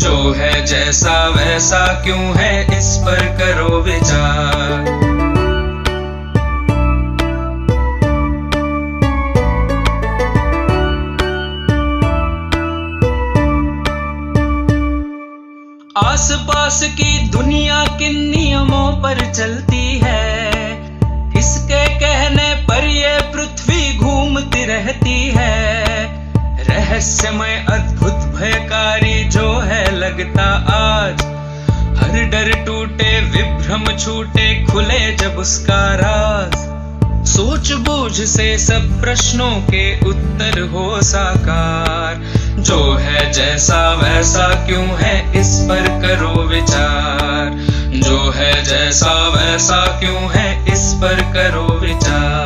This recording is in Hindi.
जो है जैसा वैसा क्यों है, इस पर करो विचार। आसपास की दुनिया किन नियमों पर चलती है, किसके कहने पर ये पृथ्वी घूमती रहती है। रहस्यमय अद्भुत भयकारी जो है लगता आज, हर डर टूटे विभ्रम छूटे खुले जब उसका राज। सोच बूझ से सब प्रश्नों के उत्तर हो साकार, जो है जैसा वैसा क्यों है, इस पर करो विचार। जो है जैसा वैसा क्यों है, इस पर करो विचार।